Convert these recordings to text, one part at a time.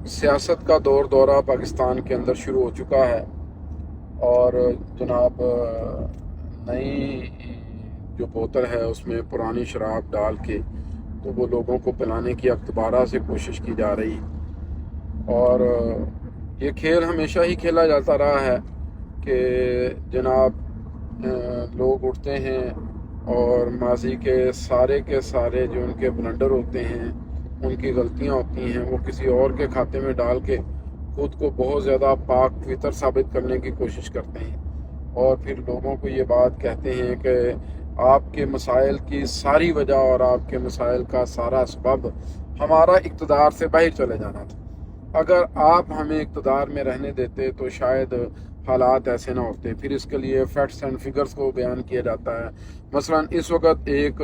سیاست کا دورہ پاکستان کے اندر شروع ہو چکا ہے، اور جناب نئی جو بوتل ہے اس میں پرانی شراب ڈال کے تو وہ لوگوں کو پلانے کی اب دوبارہ سے کوشش کی جا رہی، اور یہ کھیل ہمیشہ ہی کھیلا جاتا رہا ہے کہ جناب لوگ اٹھتے ہیں اور ماضی کے سارے جو ان کے بلنڈر ہوتے ہیں، ان کی غلطیاں ہوتی ہیں، وہ کسی اور کے کھاتے میں ڈال کے خود کو بہت زیادہ پاک فطر ثابت کرنے کی کوشش کرتے ہیں، اور پھر لوگوں کو یہ بات کہتے ہیں کہ آپ کے مسائل کی ساری وجہ اور آپ کے مسائل کا سارا سبب ہمارا اقتدار سے باہر چلے جانا تھا۔ اگر آپ ہمیں اقتدار میں رہنے دیتے تو شاید حالات ایسے نہ ہوتے۔ پھر اس کے لیے فیکٹس اینڈ فگرز کو بیان کیا جاتا ہے۔ مثلا اس وقت ایک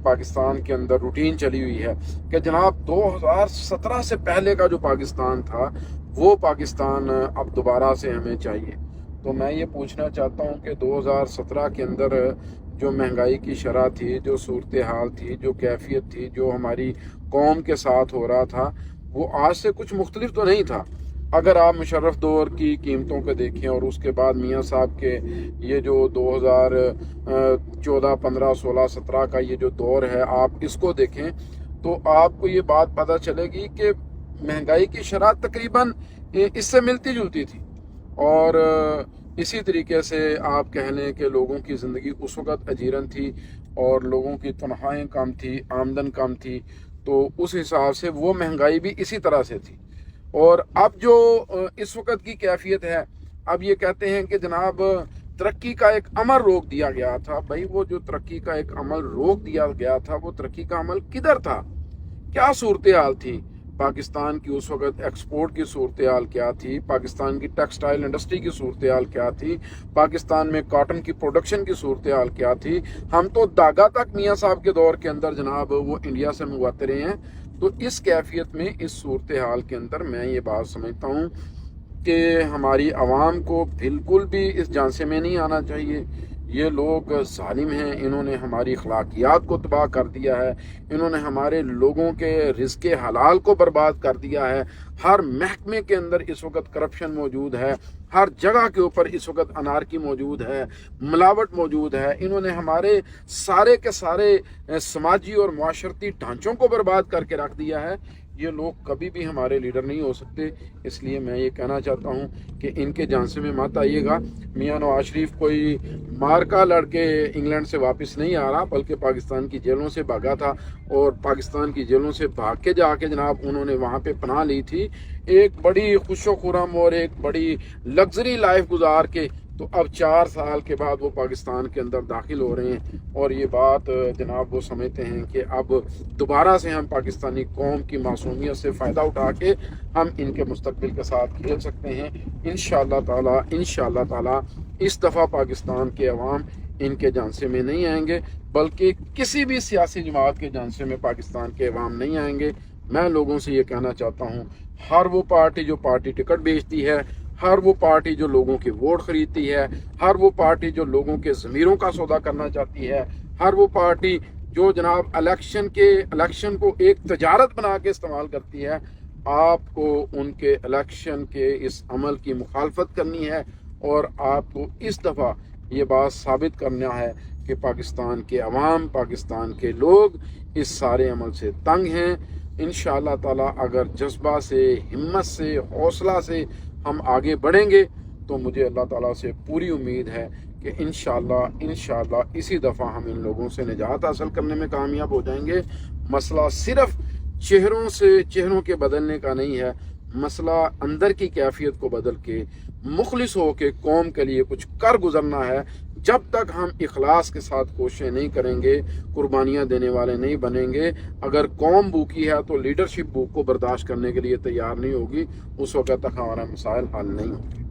پاکستان کے اندر روٹین چلی ہوئی ہے کہ جناب 2017 سے پہلے کا جو پاکستان تھا وہ پاکستان اب دوبارہ سے ہمیں چاہیے۔ تو میں یہ پوچھنا چاہتا ہوں کہ 2017 کے اندر جو مہنگائی کی شرح تھی، جو صورتحال تھی، جو کیفیت تھی، جو ہماری قوم کے ساتھ ہو رہا تھا، وہ آج سے کچھ مختلف تو نہیں تھا۔ اگر آپ مشرف دور کی قیمتوں کو دیکھیں اور اس کے بعد میاں صاحب کے یہ جو 2014 15 16 17 کا یہ جو دور ہے، آپ اس کو دیکھیں تو آپ کو یہ بات پتہ چلے گی کہ مہنگائی کی شرح تقریباً اس سے ملتی جلتی تھی، اور اسی طریقے سے آپ کہہ لیں کہ لوگوں کی زندگی اس وقت اجیرن تھی اور لوگوں کی تنخواہیں کم تھی، آمدن کم تھی، تو اس حساب سے وہ مہنگائی بھی اسی طرح سے تھی۔ اور اب جو اس وقت کی کیفیت ہے، اب یہ کہتے ہیں کہ جناب ترقی کا ایک عمل روک دیا گیا تھا۔ بھائی وہ جو ترقی کا ایک عمل روک دیا گیا تھا، وہ ترقی کا عمل کدھر تھا؟ کیا صورتحال تھی؟ پاکستان کی اس وقت ایکسپورٹ کی صورتحال کیا تھی؟ پاکستان کی ٹیکسٹائل انڈسٹری کی صورتحال کیا تھی؟ پاکستان میں کاٹن کی پروڈکشن کی صورتحال کیا تھی؟ ہم تو داغا تک میاں صاحب کے دور کے اندر جناب وہ انڈیا سے منگواتے رہے ہیں۔ تو اس کیفیت میں، اس صورتحال کے اندر میں یہ بات سمجھتا ہوں کہ ہماری عوام کو بالکل بھی اس جانسے میں نہیں آنا چاہیے۔ یہ لوگ ظالم ہیں، انہوں نے ہماری اخلاقیات کو تباہ کر دیا ہے، انہوں نے ہمارے لوگوں کے رزق حلال کو برباد کر دیا ہے۔ ہر محکمے کے اندر اس وقت کرپشن موجود ہے، ہر جگہ کے اوپر اس وقت انارکی موجود ہے، ملاوٹ موجود ہے۔ انہوں نے ہمارے سارے کے سارے سماجی اور معاشرتی ڈھانچوں کو برباد کر کے رکھ دیا ہے۔ یہ لوگ کبھی بھی ہمارے لیڈر نہیں ہو سکتے۔ اس لیے میں یہ کہنا چاہتا ہوں کہ ان کے جانسے میں مت آئیے گا۔ میاں نواز شریف کوئی مارکا لڑ کے انگلینڈ سے واپس نہیں آ رہا، بلکہ پاکستان کی جیلوں سے بھاگا تھا، اور پاکستان کی جیلوں سے بھاگ کے جا کے جناب انہوں نے وہاں پہ پناہ لی تھی، ایک بڑی خوش و خرم اور ایک بڑی لگژری لائف گزار کے۔ تو اب 4 سال کے بعد وہ پاکستان کے اندر داخل ہو رہے ہیں، اور یہ بات جناب وہ سمجھتے ہیں کہ اب دوبارہ سے ہم پاکستانی قوم کی معصومیت سے فائدہ اٹھا کے ہم ان کے مستقبل کے ساتھ کھیل سکتے ہیں۔ انشاءاللہ تعالی اس دفعہ پاکستان کے عوام ان کے جانسے میں نہیں آئیں گے، بلکہ کسی بھی سیاسی جماعت کے جانسے میں پاکستان کے عوام نہیں آئیں گے۔ میں لوگوں سے یہ کہنا چاہتا ہوں، ہر وہ پارٹی جو پارٹی ٹکٹ بیچتی ہے، ہر وہ پارٹی جو لوگوں کے ووٹ خریدتی ہے، ہر وہ پارٹی جو لوگوں کے ضمیروں کا سودا کرنا چاہتی ہے، ہر وہ پارٹی جو جناب الیکشن کو ایک تجارت بنا کے استعمال کرتی ہے، آپ کو ان کے الیکشن کے اس عمل کی مخالفت کرنی ہے، اور آپ کو اس دفعہ یہ بات ثابت کرنا ہے کہ پاکستان کے عوام، پاکستان کے لوگ اس سارے عمل سے تنگ ہیں۔ انشاءاللہ تعالی اگر جذبہ سے، ہمت سے، حوصلہ سے ہم آگے بڑھیں گے تو مجھے اللہ تعالیٰ سے پوری امید ہے کہ انشاءاللہ اسی دفعہ ہم ان لوگوں سے نجات حاصل کرنے میں کامیاب ہو جائیں گے۔ مسئلہ صرف چہروں کے بدلنے کا نہیں ہے، مسئلہ اندر کی کیفیت کو بدل کے مخلص ہو کے قوم کے لیے کچھ کر گزرنا ہے۔ جب تک ہم اخلاص کے ساتھ کوششیں نہیں کریں گے، قربانیاں دینے والے نہیں بنیں گے، اگر قوم بھوکی ہے تو لیڈرشپ بھوک کو برداشت کرنے کے لیے تیار نہیں ہوگی، اس وقت تک ہمارا مسائل حل نہیں ہوں گے۔